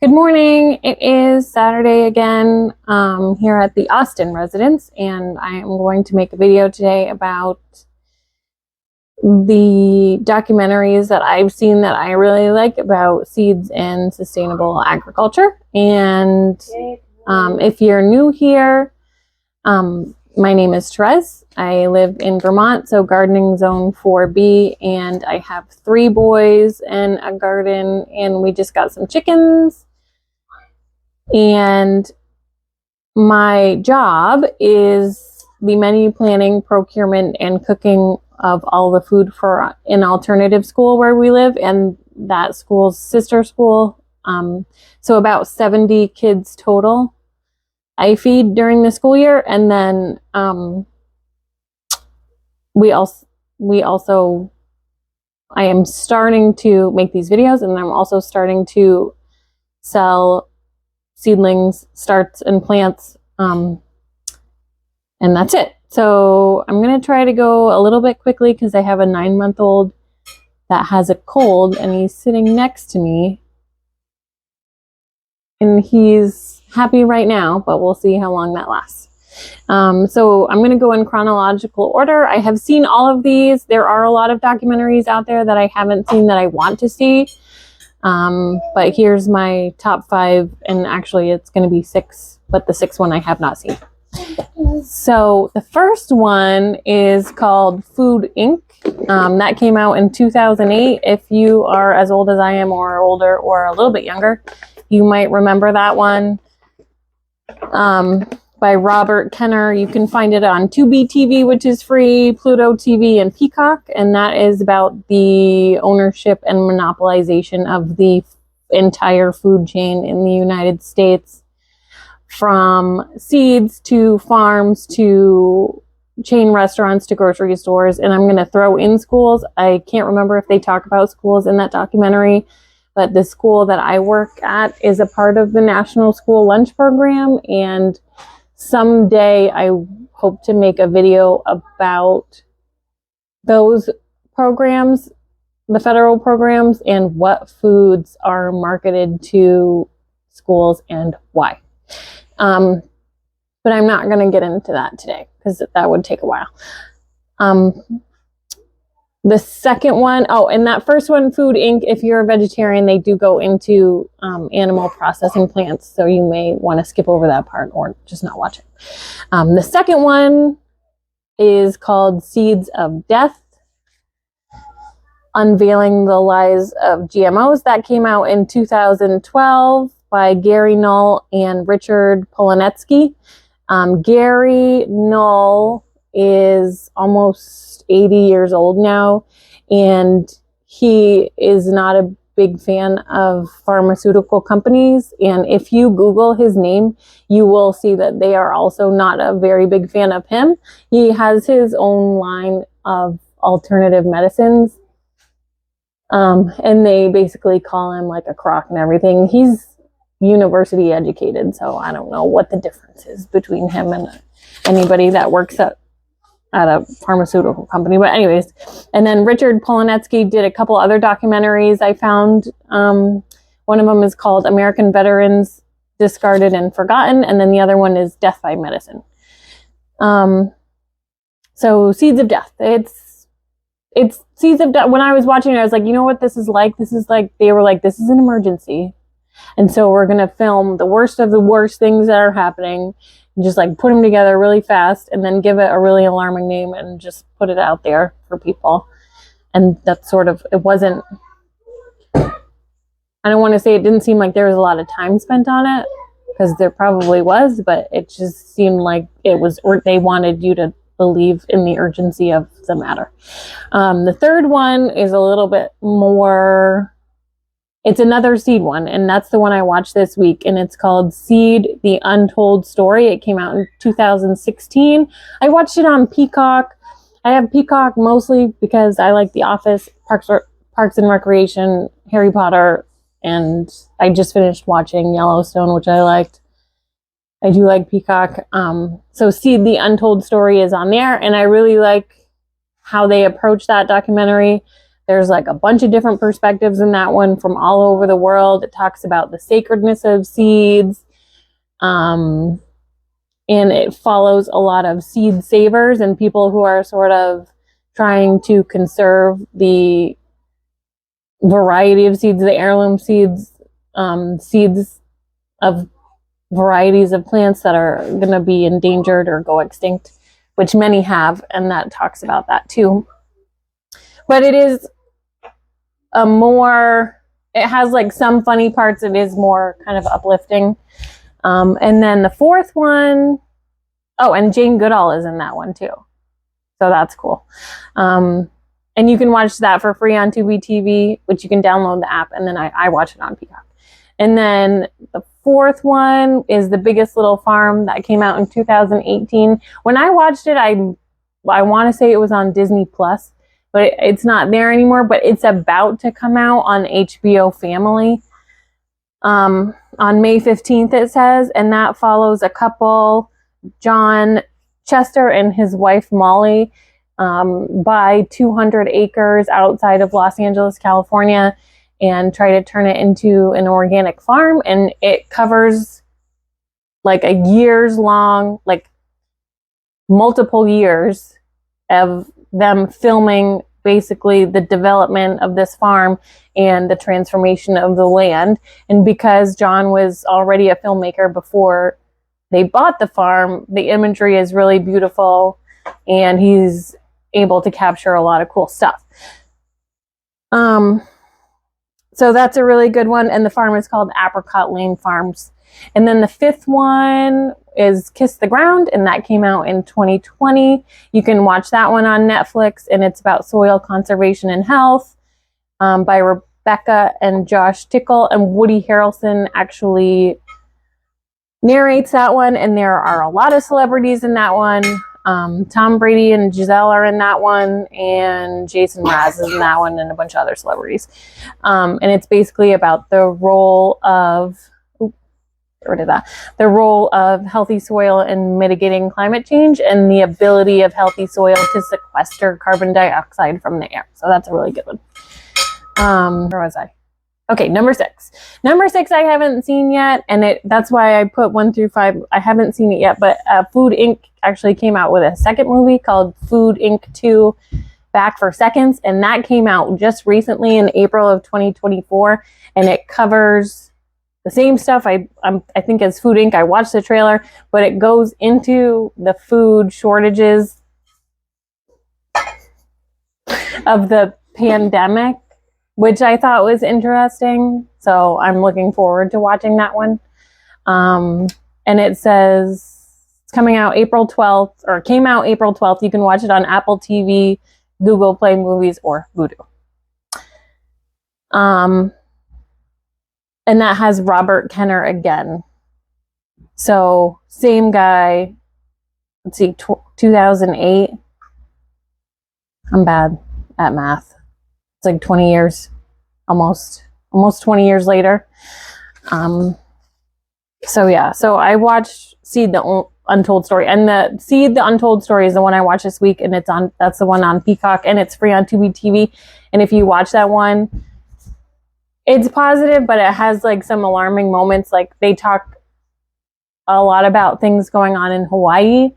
Good morning. It is Saturday again here at the Austin residence, and I am going to make a video today about the documentaries that I've seen that I really like about seeds and sustainable agriculture. And if you're new here, my name is Therese. I live in Vermont, so gardening zone 4B, and I have 3 boys and a garden, and we just got some chickens. And my job is the menu planning, procurement, and cooking of all the food for an alternative school where we live, and that school's sister school. So about 70 kids total I feed during the school year, and then I am starting to make these videos, and I'm also starting to sell seedlings, starts, and plants, and that's it. So I'm going to try to go a little bit quickly because I have a 9-month-old that has a cold, and he's sitting next to me, and he's happy right now, but we'll see how long that lasts. So I'm going to go in chronological order. I have seen all of these. There are a lot of documentaries out there that I haven't seen that I want to see. But here's my top 5, and actually it's going to be 6, but the 6th one I have not seen. So the first one is called Food Inc. That came out in 2008. If you are as old as I am, or older, or a little bit younger, you might remember that one. By Robert Kenner. You can find it on Tubi TV, which is free, Pluto TV, and Peacock, and that is about the ownership and monopolization of the entire food chain in the United States, from seeds to farms to chain restaurants to grocery stores. And I'm going to throw in schools. I can't remember if they talk about schools in that documentary, but the school that I work at is a part of the National School Lunch Program, and someday I hope to make a video about those programs, the federal programs, and what foods are marketed to schools and why. But I'm not going to get into that today because that would take a while. The second one, and that first one, Food Inc., if you're a vegetarian, they do go into animal processing plants, so you may want to skip over that part or just not watch it. The second one is called Seeds of Death, Unveiling the Lies of GMOs. That came out in 2012 by Gary Null and Richard Polonetsky. Gary Null is almost 80 years old now, and he is not a big fan of pharmaceutical companies, and if you Google his name, you will see that they are also not a very big fan of him. He has his own line of alternative medicines, and they basically call him like a crock and everything. He's university educated, so I don't know what the difference is between him and anybody that works at a pharmaceutical company. But anyways, and then Richard Polonetsky did a couple other documentaries I found. One of them is called American Veterans Discarded and Forgotten, and then the other one is Death by Medicine. So Seeds of Death. It's Seeds of Death. When I was watching it, I was like, you know what this is like? This is like, they were like, this is an emergency, and so we're going to film the worst of the worst things that are happening, just like put them together really fast, and then give it a really alarming name and just put it out there for people. And that's sort of, it wasn't, I don't want to say it didn't seem like there was a lot of time spent on it, because there probably was, but it just seemed like it was, or they wanted you to believe in the urgency of the matter. The third one is a little bit more, it's another seed one, and that's the one I watched this week, and it's called Seed, The Untold Story. It came out in 2016. I watched it on Peacock. I have Peacock mostly because I like The Office, Parks and Recreation, Harry Potter, and I just finished watching Yellowstone, which I liked. I do like Peacock. So Seed, The Untold Story is on there, and I really like how they approach that documentary. There's like a bunch of different perspectives in that one from all over the world. It talks about the sacredness of seeds. And it follows a lot of seed savers and people who are sort of trying to conserve the variety of seeds, the heirloom seeds, seeds of varieties of plants that are going to be endangered or go extinct, which many have, and that talks about that too. But it is it has like some funny parts. It is more kind of uplifting. And then the fourth one, oh, and Jane Goodall is in that one too. So that's cool. And you can watch that for free on Tubi TV, which you can download the app, and then I watch it on Peacock. And then the fourth one is The Biggest Little Farm that came out in 2018. When I watched it, I want to say it was on Disney Plus, but it's not there anymore, but it's about to come out on HBO Family. On May 15th, it says, and that follows a couple, John Chester and his wife Molly, buy 200 acres outside of Los Angeles, California, and try to turn it into an organic farm. And it covers like a years long, like multiple years of them filming basically the development of this farm and the transformation of the land. And because John was already a filmmaker before they bought the farm, the imagery is really beautiful and he's able to capture a lot of cool stuff. So that's a really good one. And the farm is called Apricot Lane Farms. And then the fifth one is Kiss the Ground, and that came out in 2020. You can watch that one on Netflix, and it's about soil conservation and health, by Rebecca and Josh Tickle, and Woody Harrelson actually narrates that one, and there are a lot of celebrities in that one. Tom Brady and Giselle are in that one, and Jason Mraz is in that one, and a bunch of other celebrities. And it's basically about the role of healthy soil in mitigating climate change and the ability of healthy soil to sequester carbon dioxide from the air. So that's a really good one. Where was I? Okay, number 6. Number 6 I haven't seen yet, and that's why I put 1 through 5. I haven't seen it yet, but Food Inc. actually came out with a second movie called Food Inc. 2 Back for Seconds, and that came out just recently in April of 2024, and it covers the same stuff I think as Food Inc. I watched the trailer, but it goes into the food shortages of the pandemic, which I thought was interesting. So I'm looking forward to watching that one. And it says it's coming out April 12th, or came out April 12th. You can watch it on Apple TV, Google Play Movies, or Vudu. And that has Robert Kenner again. So same guy. Let's see, 2008. I'm bad at math. It's like 20 years, almost 20 years later. So yeah, so I watched Seed, the Untold Story, and the Untold Story is the one I watched this week, and that's the one on Peacock, and it's free on Tubi TV. And if you watch that one, it's positive, but it has like some alarming moments. Like they talk a lot about things going on in Hawaii,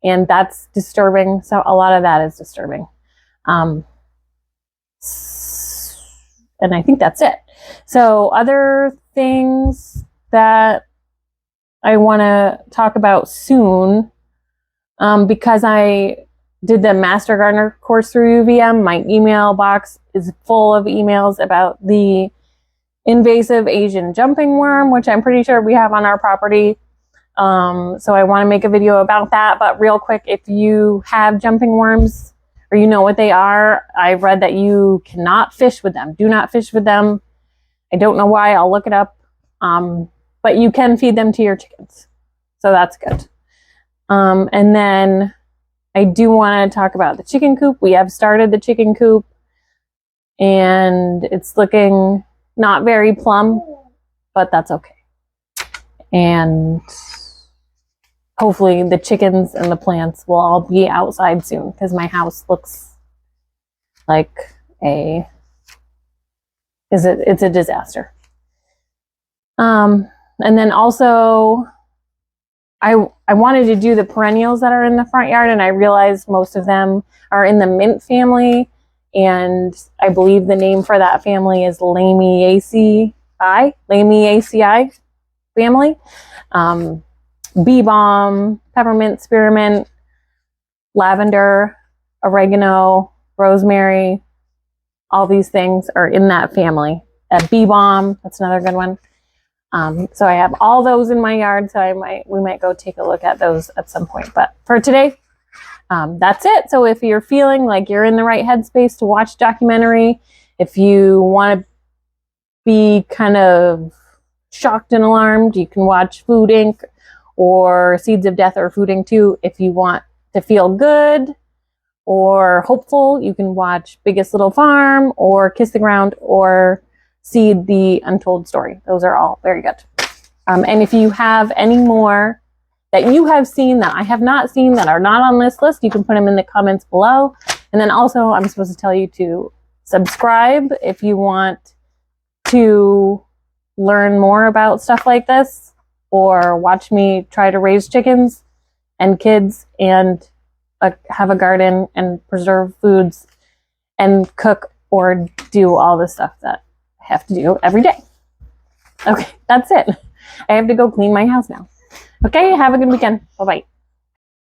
and that's disturbing. So a lot of that is disturbing. And I think that's it. So other things that I want to talk about soon, because I did the Master Gardener course through UVM, my email box is full of emails about the invasive Asian jumping worm, which I'm pretty sure we have on our property. So I want to make a video about that. But real quick, if you have jumping worms or you know what they are, I've read that you cannot fish with them. Do not fish with them. I don't know why. I'll look it up. But you can feed them to your chickens. So that's good. And then I do want to talk about the chicken coop. We have started the chicken coop, and it's looking not very plumb, but that's okay. And hopefully the chickens and the plants will all be outside soon, because my house looks like a it's a disaster. And then also I wanted to do the perennials that are in the front yard, and I realized most of them are in the mint family, and I believe the name for that family is Lamiaceae family. Bee balm, peppermint, spearmint, lavender, oregano, rosemary, all these things are in that family. Bee balm, that's another good one. So I have all those in my yard, so we might go take a look at those at some point. But for today, that's it. So if you're feeling like you're in the right headspace to watch documentary, if you want to be kind of shocked and alarmed, you can watch Food Inc. or Seeds of Death or Food Inc. 2. If you want to feel good or hopeful, you can watch Biggest Little Farm or Kiss the Ground or Seed the Untold Story. Those are all very good. And if you have any more that you have seen that I have not seen that are not on this list, you can put them in the comments below. And then also, I'm supposed to tell you to subscribe if you want to learn more about stuff like this, or watch me try to raise chickens and kids and have a garden and preserve foods and cook or do all the stuff that I have to do every day. Okay, that's it. I have to go clean my house now. Okay, have a good weekend. Bye-bye.